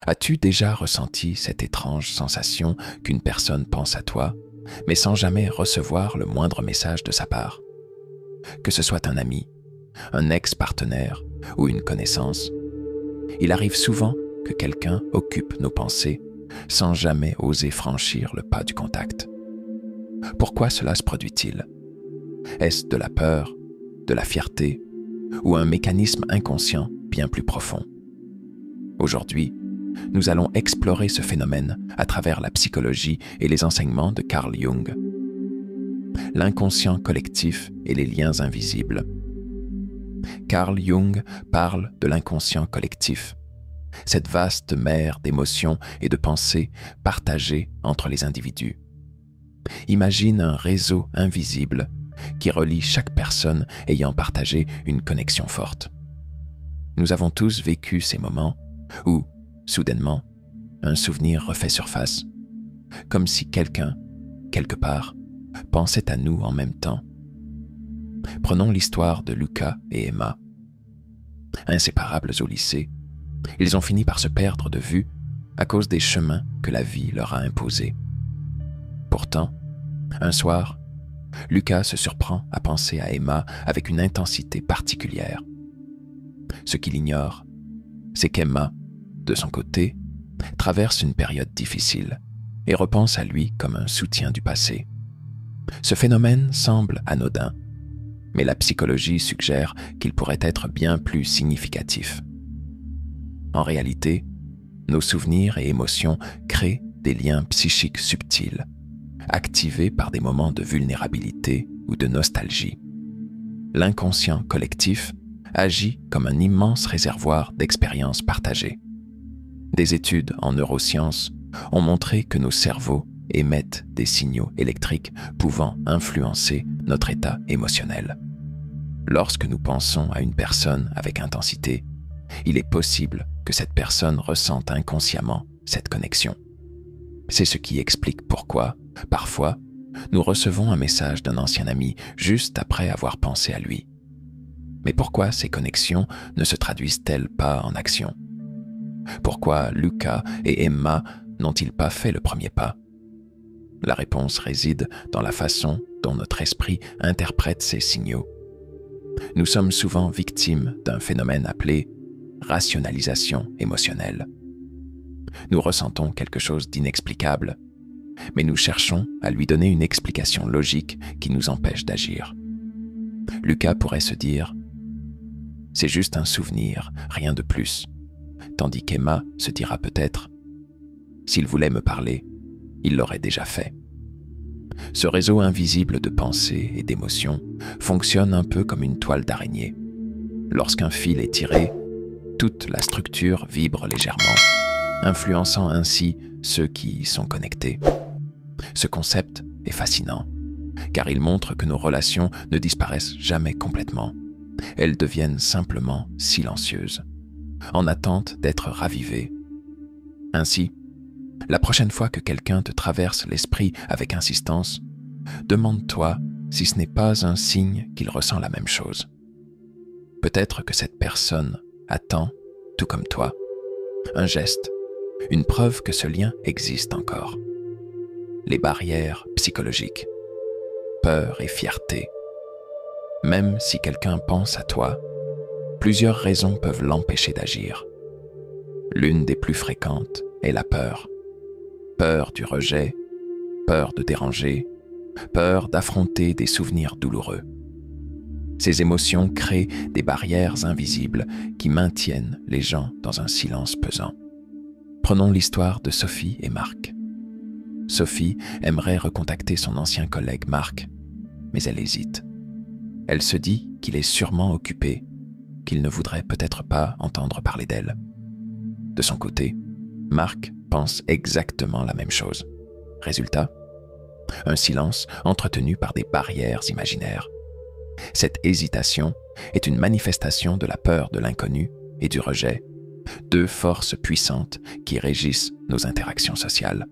As-tu déjà ressenti cette étrange sensation qu'une personne pense à toi, mais sans jamais recevoir le moindre message de sa part? Que ce soit un ami, un ex-partenaire ou une connaissance, il arrive souvent que quelqu'un occupe nos pensées sans jamais oser franchir le pas du contact. Pourquoi cela se produit-il? Est-ce de la peur, de la fierté ou un mécanisme inconscient bien plus profond? Aujourd'hui, nous allons explorer ce phénomène à travers la psychologie et les enseignements de Carl Jung. L'inconscient collectif et les liens invisibles. Carl Jung parle de l'inconscient collectif, cette vaste mer d'émotions et de pensées partagées entre les individus. Imagine un réseau invisible qui relie chaque personne ayant partagé une connexion forte. Nous avons tous vécu ces moments où, soudainement, un souvenir refait surface, comme si quelqu'un, quelque part, pensait à nous en même temps. Prenons l'histoire de Lucas et Emma. Inséparables au lycée, ils ont fini par se perdre de vue à cause des chemins que la vie leur a imposés. Pourtant, un soir, Lucas se surprend à penser à Emma avec une intensité particulière. Ce qu'il ignore, c'est qu'Emma, de son côté, traverse une période difficile et repense à lui comme un soutien du passé. Ce phénomène semble anodin, mais la psychologie suggère qu'il pourrait être bien plus significatif. En réalité, nos souvenirs et émotions créent des liens psychiques subtils, activés par des moments de vulnérabilité ou de nostalgie. L'inconscient collectif agit comme un immense réservoir d'expériences partagées. Des études en neurosciences ont montré que nos cerveaux émettent des signaux électriques pouvant influencer notre état émotionnel. Lorsque nous pensons à une personne avec intensité, il est possible que cette personne ressente inconsciemment cette connexion. C'est ce qui explique pourquoi, parfois, nous recevons un message d'un ancien ami juste après avoir pensé à lui. Mais pourquoi ces connexions ne se traduisent-elles pas en action? Pourquoi Lucas et Emma n'ont-ils pas fait le premier pas? La réponse réside dans la façon dont notre esprit interprète ces signaux. Nous sommes souvent victimes d'un phénomène appelé rationalisation émotionnelle. Nous ressentons quelque chose d'inexplicable, mais nous cherchons à lui donner une explication logique qui nous empêche d'agir. Lucas pourrait se dire « C'est juste un souvenir, rien de plus », tandis qu'Emma se dira peut-être « S'il voulait me parler, il l'aurait déjà fait ». Ce réseau invisible de pensées et d'émotions fonctionne un peu comme une toile d'araignée. Lorsqu'un fil est tiré, toute la structure vibre légèrement, influençant ainsi ceux qui y sont connectés. Ce concept est fascinant, car il montre que nos relations ne disparaissent jamais complètement. Elles deviennent simplement silencieuses, en attente d'être ravivées. Ainsi, la prochaine fois que quelqu'un te traverse l'esprit avec insistance, demande-toi si ce n'est pas un signe qu'il ressent la même chose. Peut-être que cette personne attend, tout comme toi, un geste, une preuve que ce lien existe encore. Les barrières psychologiques, peur et fierté. Même si quelqu'un pense à toi, plusieurs raisons peuvent l'empêcher d'agir. L'une des plus fréquentes est la peur. Peur du rejet, peur de déranger, peur d'affronter des souvenirs douloureux. Ces émotions créent des barrières invisibles qui maintiennent les gens dans un silence pesant. Prenons l'histoire de Sophie et Marc. Sophie aimerait recontacter son ancien collègue Marc, mais elle hésite. Elle se dit qu'il est sûrement occupé, qu'il ne voudrait peut-être pas entendre parler d'elle. De son côté, Marc pense exactement la même chose. Résultat, un silence entretenu par des barrières imaginaires. Cette hésitation est une manifestation de la peur de l'inconnu et du rejet, deux forces puissantes qui régissent nos interactions sociales.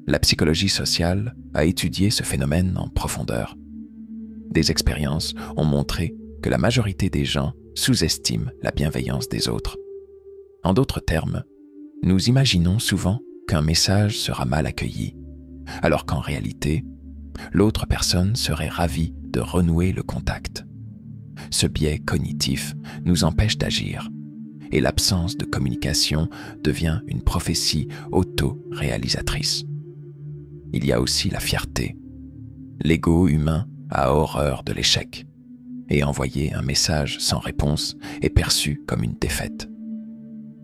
La psychologie sociale a étudié ce phénomène en profondeur. Des expériences ont montré que la majorité des gens sous-estiment la bienveillance des autres. En d'autres termes, Nous imaginons souvent qu'un message sera mal accueilli, alors qu'en réalité, l'autre personne serait ravie de renouer le contact. Ce biais cognitif nous empêche d'agir, et l'absence de communication devient une prophétie auto-réalisatrice. Il y a aussi la fierté. L'ego humain a horreur de l'échec, et envoyer un message sans réponse est perçu comme une défaite.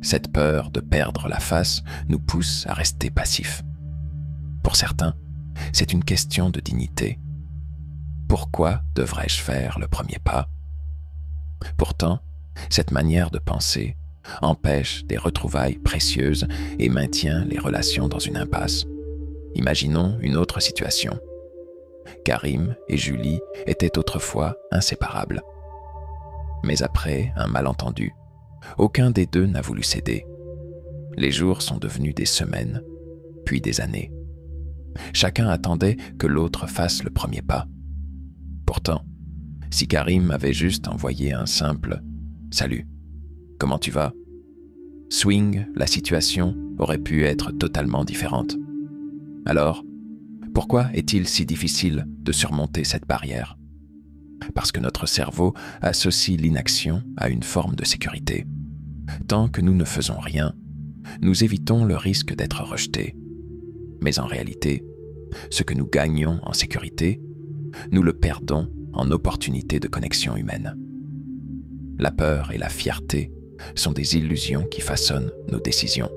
Cette peur de perdre la face nous pousse à rester passifs. Pour certains, c'est une question de dignité. Pourquoi devrais-je faire le premier pas ? Pourtant, cette manière de penser empêche des retrouvailles précieuses et maintient les relations dans une impasse. Imaginons une autre situation. Karim et Julie étaient autrefois inséparables. Mais après un malentendu, aucun des deux n'a voulu céder. Les jours sont devenus des semaines, puis des années. Chacun attendait que l'autre fasse le premier pas. Pourtant, si Karim avait juste envoyé un simple « Salut, comment tu vas ?» Swing, la situation aurait pu être totalement différente. Alors, pourquoi est-il si difficile de surmonter cette barrière ? Parce que notre cerveau associe l'inaction à une forme de sécurité. Tant que nous ne faisons rien, nous évitons le risque d'être rejetés. Mais en réalité, ce que nous gagnons en sécurité, nous le perdons en opportunité de connexion humaine. La peur et la fierté sont des illusions qui façonnent nos décisions.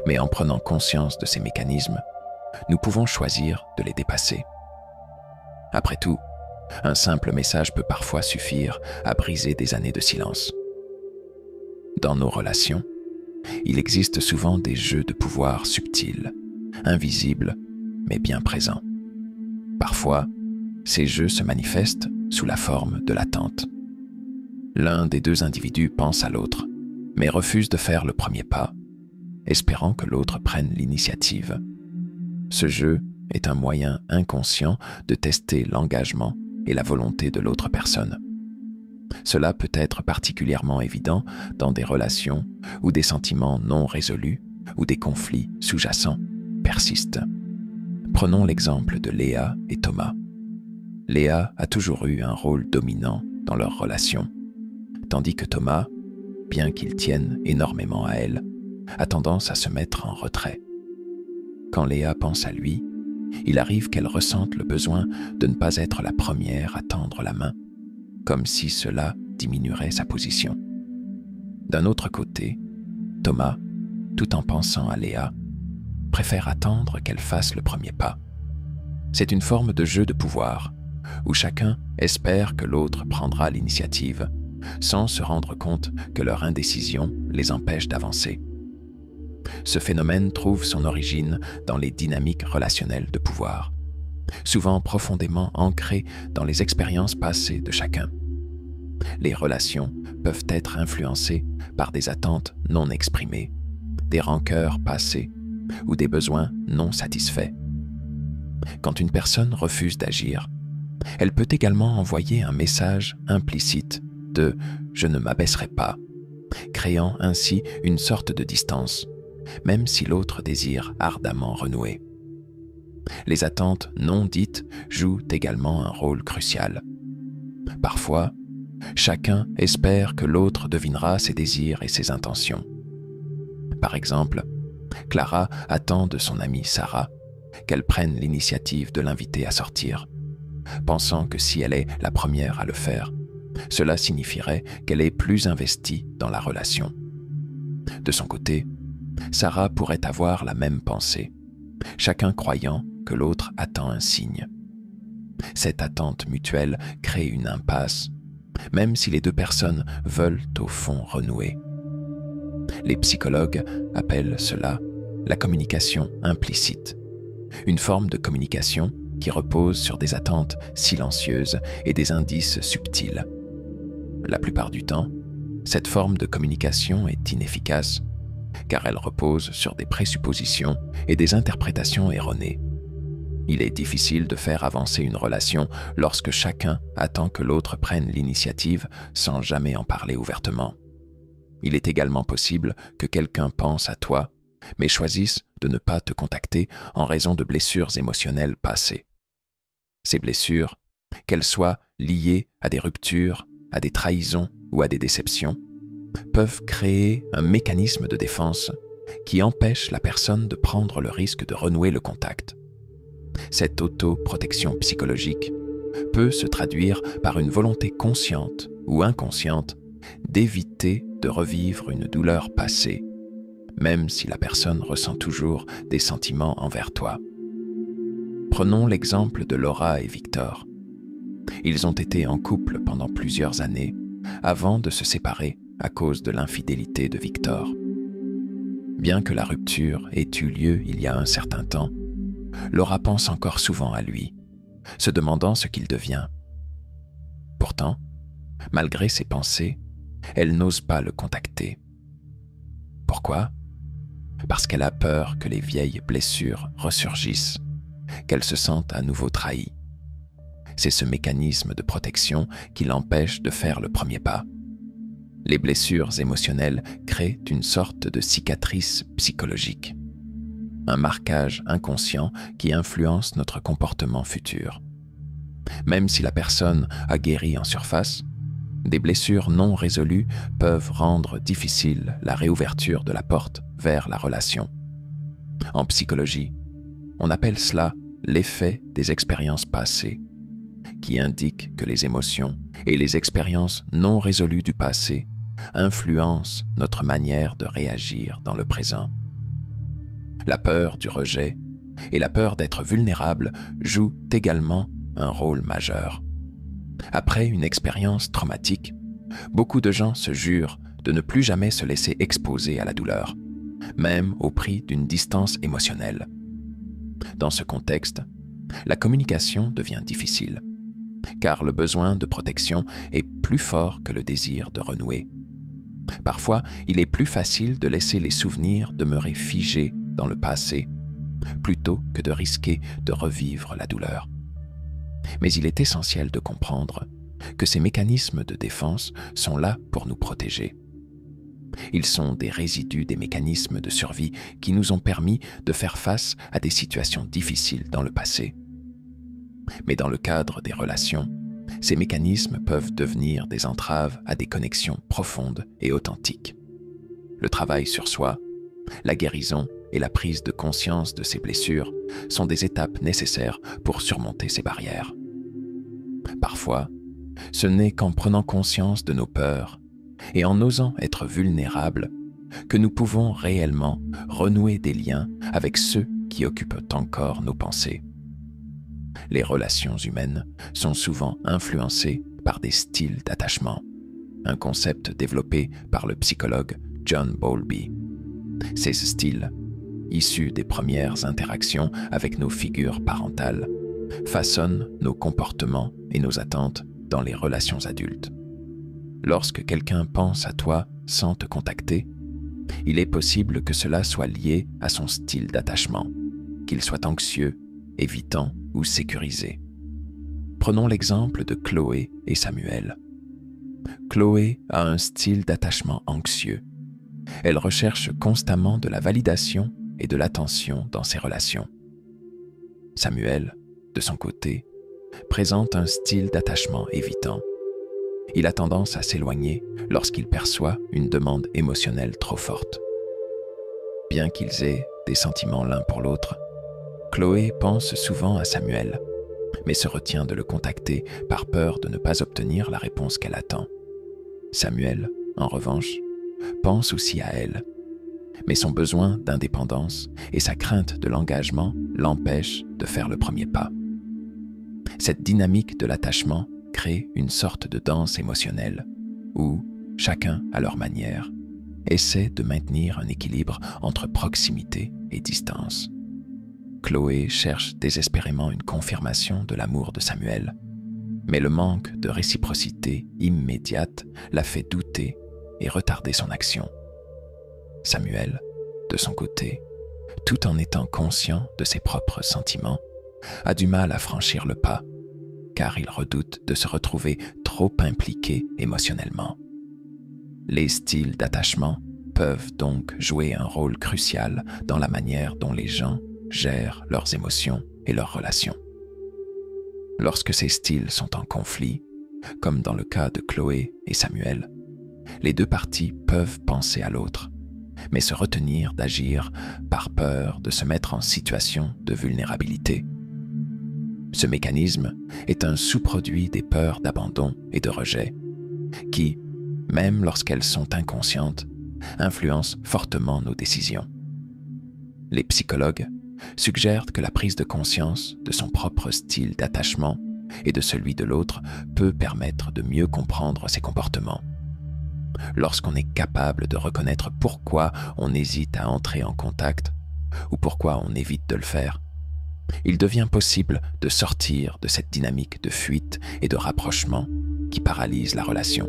Mais en prenant conscience de ces mécanismes, nous pouvons choisir de les dépasser. Après tout, un simple message peut parfois suffire à briser des années de silence. Dans nos relations, il existe souvent des jeux de pouvoir subtils, invisibles, mais bien présents. Parfois, ces jeux se manifestent sous la forme de l'attente. L'un des deux individus pense à l'autre, mais refuse de faire le premier pas, espérant que l'autre prenne l'initiative. Ce jeu est un moyen inconscient de tester l'engagement et la volonté de l'autre personne. Cela peut être particulièrement évident dans des relations où des sentiments non résolus ou des conflits sous-jacents persistent. Prenons l'exemple de Léa et Thomas. Léa a toujours eu un rôle dominant dans leur relation, tandis que Thomas, bien qu'il tienne énormément à elle, a tendance à se mettre en retrait. Quand Léa pense à lui, il arrive qu'elle ressente le besoin de ne pas être la première à tendre la main, comme si cela diminuerait sa position. D'un autre côté, Thomas, tout en pensant à Léa, préfère attendre qu'elle fasse le premier pas. C'est une forme de jeu de pouvoir, où chacun espère que l'autre prendra l'initiative, sans se rendre compte que leur indécision les empêche d'avancer. Ce phénomène trouve son origine dans les dynamiques relationnelles de pouvoir, souvent profondément ancrées dans les expériences passées de chacun. Les relations peuvent être influencées par des attentes non exprimées, des rancœurs passées ou des besoins non satisfaits. Quand une personne refuse d'agir, elle peut également envoyer un message implicite de « je ne m'abaisserai pas », créant ainsi une sorte de distance, même si l'autre désire ardemment renouer. Les attentes non dites jouent également un rôle crucial. Parfois, chacun espère que l'autre devinera ses désirs et ses intentions. Par exemple, Clara attend de son amie Sarah qu'elle prenne l'initiative de l'inviter à sortir, pensant que si elle est la première à le faire, cela signifierait qu'elle est plus investie dans la relation. De son côté, Sarah pourrait avoir la même pensée, chacun croyant que l'autre attend un signe. Cette attente mutuelle crée une impasse, même si les deux personnes veulent au fond renouer. Les psychologues appellent cela la communication implicite, une forme de communication qui repose sur des attentes silencieuses et des indices subtils. La plupart du temps, cette forme de communication est inefficace, car elle repose sur des présuppositions et des interprétations erronées. Il est difficile de faire avancer une relation lorsque chacun attend que l'autre prenne l'initiative sans jamais en parler ouvertement. Il est également possible que quelqu'un pense à toi, mais choisisse de ne pas te contacter en raison de blessures émotionnelles passées. Ces blessures, qu'elles soient liées à des ruptures, à des trahisons ou à des déceptions, peuvent créer un mécanisme de défense qui empêche la personne de prendre le risque de renouer le contact. Cette autoprotection psychologique peut se traduire par une volonté consciente ou inconsciente d'éviter de revivre une douleur passée, même si la personne ressent toujours des sentiments envers toi. Prenons l'exemple de Laura et Victor. Ils ont été en couple pendant plusieurs années avant de se séparer à cause de l'infidélité de Victor. Bien que la rupture ait eu lieu il y a un certain temps, Laura pense encore souvent à lui, se demandant ce qu'il devient. Pourtant, malgré ses pensées, elle n'ose pas le contacter. Pourquoi? Parce qu'elle a peur que les vieilles blessures ressurgissent, qu'elle se sente à nouveau trahie. C'est ce mécanisme de protection qui l'empêche de faire le premier pas. Les blessures émotionnelles créent une sorte de cicatrice psychologique, un marquage inconscient qui influence notre comportement futur. Même si la personne a guéri en surface, des blessures non résolues peuvent rendre difficile la réouverture de la porte vers la relation. En psychologie, on appelle cela l'effet des expériences passées, qui indique que les émotions et les expériences non résolues du passé influencent notre manière de réagir dans le présent. La peur du rejet et la peur d'être vulnérable jouent également un rôle majeur. Après une expérience traumatique, beaucoup de gens se jurent de ne plus jamais se laisser exposer à la douleur, même au prix d'une distance émotionnelle. Dans ce contexte, la communication devient difficile, car le besoin de protection est plus fort que le désir de renouer. Parfois, il est plus facile de laisser les souvenirs demeurer figés dans le passé, plutôt que de risquer de revivre la douleur. Mais il est essentiel de comprendre que ces mécanismes de défense sont là pour nous protéger. Ils sont des résidus des mécanismes de survie qui nous ont permis de faire face à des situations difficiles dans le passé. Mais dans le cadre des relations, ces mécanismes peuvent devenir des entraves à des connexions profondes et authentiques. Le travail sur soi, la guérison et la prise de conscience de ces blessures sont des étapes nécessaires pour surmonter ces barrières. Parfois, ce n'est qu'en prenant conscience de nos peurs et en osant être vulnérables que nous pouvons réellement renouer des liens avec ceux qui occupent encore nos pensées. Les relations humaines sont souvent influencées par des styles d'attachement, un concept développé par le psychologue John Bowlby. Ces styles, issus des premières interactions avec nos figures parentales, façonnent nos comportements et nos attentes dans les relations adultes. Lorsque quelqu'un pense à toi sans te contacter, il est possible que cela soit lié à son style d'attachement, qu'il soit anxieux, évitant ou sécurisé. Prenons l'exemple de Chloé et Samuel. Chloé a un style d'attachement anxieux. Elle recherche constamment de la validation et de l'attention dans ses relations. Samuel, de son côté, présente un style d'attachement évitant. Il a tendance à s'éloigner lorsqu'il perçoit une demande émotionnelle trop forte. Bien qu'ils aient des sentiments l'un pour l'autre, Chloé pense souvent à Samuel, mais se retient de le contacter par peur de ne pas obtenir la réponse qu'elle attend. Samuel, en revanche, pense aussi à elle, mais son besoin d'indépendance et sa crainte de l'engagement l'empêchent de faire le premier pas. Cette dynamique de l'attachement crée une sorte de danse émotionnelle où, chacun à leur manière, essaie de maintenir un équilibre entre proximité et distance. Chloé cherche désespérément une confirmation de l'amour de Samuel, mais le manque de réciprocité immédiate la fait douter et retarder son action. Samuel, de son côté, tout en étant conscient de ses propres sentiments, a du mal à franchir le pas, car il redoute de se retrouver trop impliqué émotionnellement. Les styles d'attachement peuvent donc jouer un rôle crucial dans la manière dont les gens gèrent leurs émotions et leurs relations. Lorsque ces styles sont en conflit, comme dans le cas de Chloé et Samuel, les deux parties peuvent penser à l'autre, mais se retenir d'agir par peur de se mettre en situation de vulnérabilité. Ce mécanisme est un sous-produit des peurs d'abandon et de rejet, qui, même lorsqu'elles sont inconscientes, influencent fortement nos décisions. Les psychologues suggèrent que la prise de conscience de son propre style d'attachement et de celui de l'autre peut permettre de mieux comprendre ses comportements. Lorsqu'on est capable de reconnaître pourquoi on hésite à entrer en contact ou pourquoi on évite de le faire, il devient possible de sortir de cette dynamique de fuite et de rapprochement qui paralyse la relation.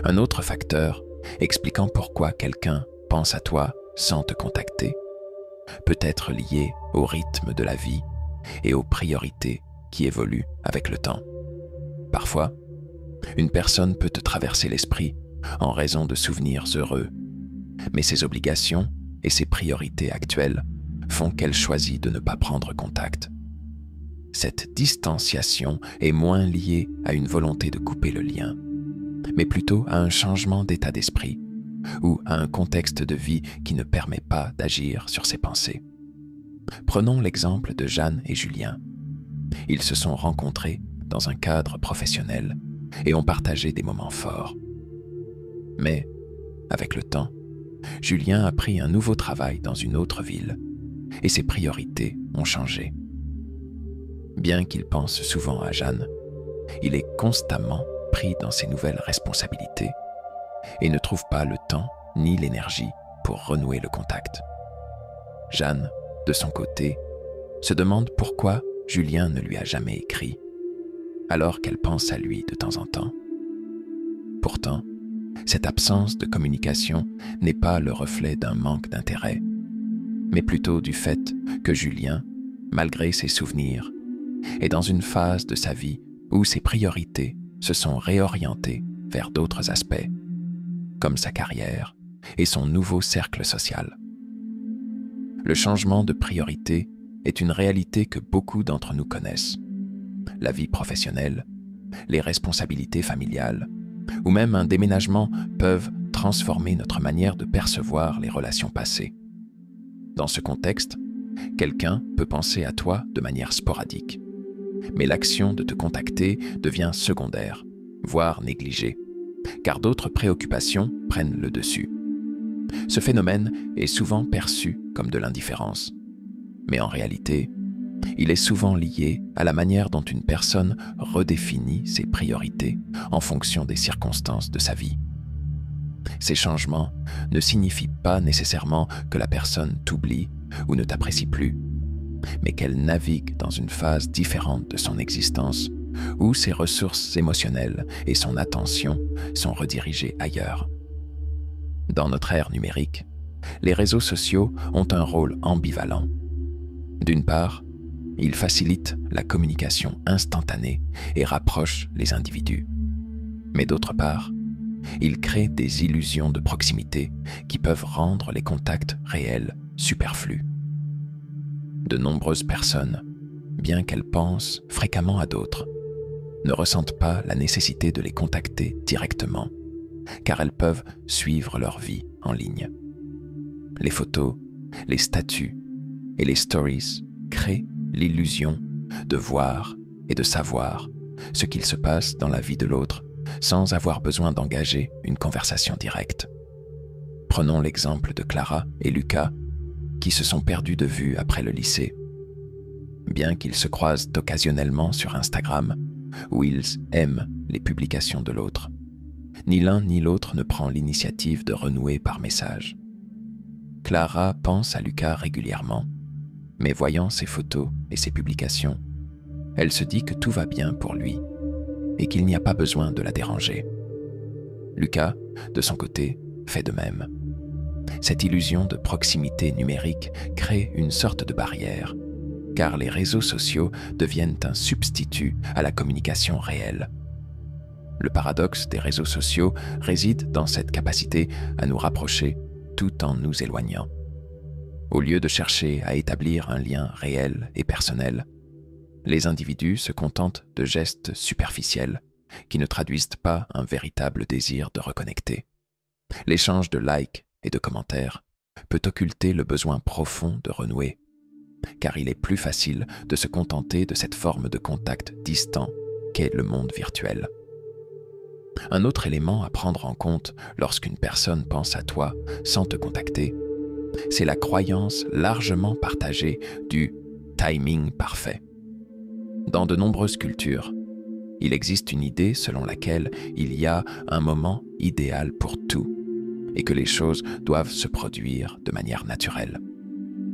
Un autre facteur expliquant pourquoi quelqu'un pense à toi sans te contacter peut être lié au rythme de la vie et aux priorités qui évoluent avec le temps. Parfois, une personne peut te traverser l'esprit en raison de souvenirs heureux, mais ses obligations et ses priorités actuelles font qu'elle choisit de ne pas prendre contact. Cette distanciation est moins liée à une volonté de couper le lien, mais plutôt à un changement d'état d'esprit ou à un contexte de vie qui ne permet pas d'agir sur ses pensées. Prenons l'exemple de Jeanne et Julien. Ils se sont rencontrés dans un cadre professionnel et ont partagé des moments forts. Mais, avec le temps, Julien a pris un nouveau travail dans une autre ville et ses priorités ont changé. Bien qu'il pense souvent à Jeanne, il est constamment pris dans ses nouvelles responsabilités et ne trouve pas le temps ni l'énergie pour renouer le contact. Jeanne, de son côté, se demande pourquoi Julien ne lui a jamais écrit, alors qu'elle pense à lui de temps en temps. Pourtant, cette absence de communication n'est pas le reflet d'un manque d'intérêt, mais plutôt du fait que Julien, malgré ses souvenirs, est dans une phase de sa vie où ses priorités se sont réorientées vers d'autres aspects, comme sa carrière et son nouveau cercle social. Le changement de priorité est une réalité que beaucoup d'entre nous connaissent. La vie professionnelle, les responsabilités familiales, ou même un déménagement peuvent transformer notre manière de percevoir les relations passées. Dans ce contexte, quelqu'un peut penser à toi de manière sporadique, mais l'action de te contacter devient secondaire, voire négligée, car d'autres préoccupations prennent le dessus. Ce phénomène est souvent perçu comme de l'indifférence, mais en réalité, il est souvent lié à la manière dont une personne redéfinit ses priorités en fonction des circonstances de sa vie. Ces changements ne signifient pas nécessairement que la personne t'oublie ou ne t'apprécie plus, mais qu'elle navigue dans une phase différente de son existence où ses ressources émotionnelles et son attention sont redirigées ailleurs. Dans notre ère numérique, les réseaux sociaux ont un rôle ambivalent. D'une part, ils facilitent la communication instantanée et rapprochent les individus. Mais d'autre part, ils créent des illusions de proximité qui peuvent rendre les contacts réels superflus. De nombreuses personnes, bien qu'elles pensent fréquemment à d'autres, ne ressentent pas la nécessité de les contacter directement, car elles peuvent suivre leur vie en ligne. Les photos, les statuts et les stories créent l'illusion de voir et de savoir ce qu'il se passe dans la vie de l'autre sans avoir besoin d'engager une conversation directe. Prenons l'exemple de Clara et Lucas qui se sont perdus de vue après le lycée. Bien qu'ils se croisent occasionnellement sur Instagram, où ils aiment les publications de l'autre, ni l'un ni l'autre ne prend l'initiative de renouer par message. Clara pense à Lucas régulièrement, mais voyant ses photos et ses publications, elle se dit que tout va bien pour lui et qu'il n'y a pas besoin de la déranger. Lucas, de son côté, fait de même. Cette illusion de proximité numérique crée une sorte de barrière, car les réseaux sociaux deviennent un substitut à la communication réelle. Le paradoxe des réseaux sociaux réside dans cette capacité à nous rapprocher tout en nous éloignant. Au lieu de chercher à établir un lien réel et personnel, les individus se contentent de gestes superficiels qui ne traduisent pas un véritable désir de reconnecter. L'échange de likes et de commentaires peut occulter le besoin profond de renouer, car il est plus facile de se contenter de cette forme de contact distant qu'est le monde virtuel. Un autre élément à prendre en compte lorsqu'une personne pense à toi sans te contacter, c'est la croyance largement partagée du timing parfait. Dans de nombreuses cultures, il existe une idée selon laquelle il y a un moment idéal pour tout et que les choses doivent se produire de manière naturelle,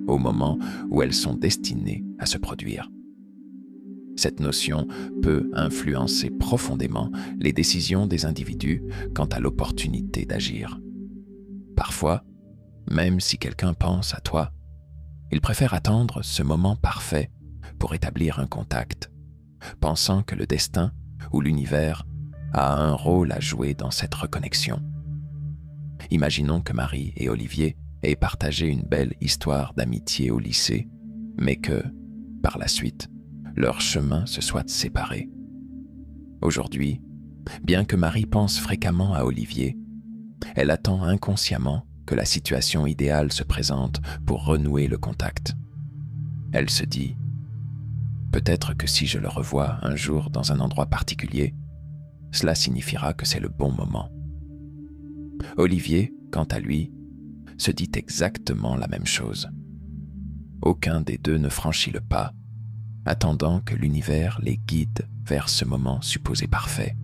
au moment où elles sont destinées à se produire. Cette notion peut influencer profondément les décisions des individus quant à l'opportunité d'agir. Parfois, même si quelqu'un pense à toi, il préfère attendre ce moment parfait pour établir un contact, pensant que le destin ou l'univers a un rôle à jouer dans cette reconnexion. Imaginons que Marie et Olivier aient partagé une belle histoire d'amitié au lycée, mais que, par la suite, leurs chemins se soient séparés. Aujourd'hui, bien que Marie pense fréquemment à Olivier, elle attend inconsciemment que la situation idéale se présente pour renouer le contact. Elle se dit « Peut-être que si je le revois un jour dans un endroit particulier, cela signifiera que c'est le bon moment. » Olivier, quant à lui, se dit exactement la même chose. Aucun des deux ne franchit le pas, attendant que l'univers les guide vers ce moment supposé parfait.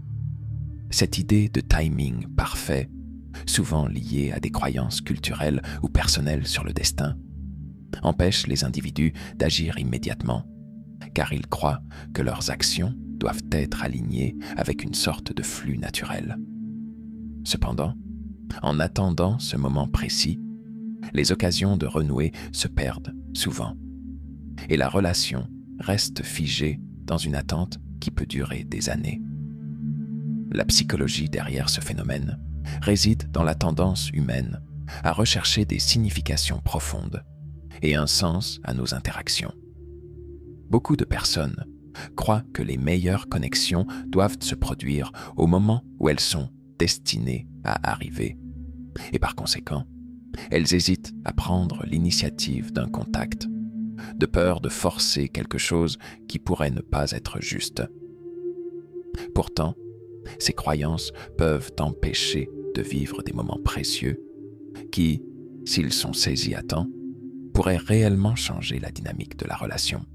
Cette idée de timing parfait, souvent liée à des croyances culturelles ou personnelles sur le destin, empêche les individus d'agir immédiatement, car ils croient que leurs actions doivent être alignées avec une sorte de flux naturel. Cependant, en attendant ce moment précis, les occasions de renouer se perdent souvent, et la relation reste figée dans une attente qui peut durer des années. La psychologie derrière ce phénomène réside dans la tendance humaine à rechercher des significations profondes et un sens à nos interactions. Beaucoup de personnes croient que les meilleures connexions doivent se produire au moment où elles sont destinées à arriver, et par conséquent, elles hésitent à prendre l'initiative d'un contact, de peur de forcer quelque chose qui pourrait ne pas être juste. Pourtant, ces croyances peuvent empêcher de vivre des moments précieux qui, s'ils sont saisis à temps, pourraient réellement changer la dynamique de la relation.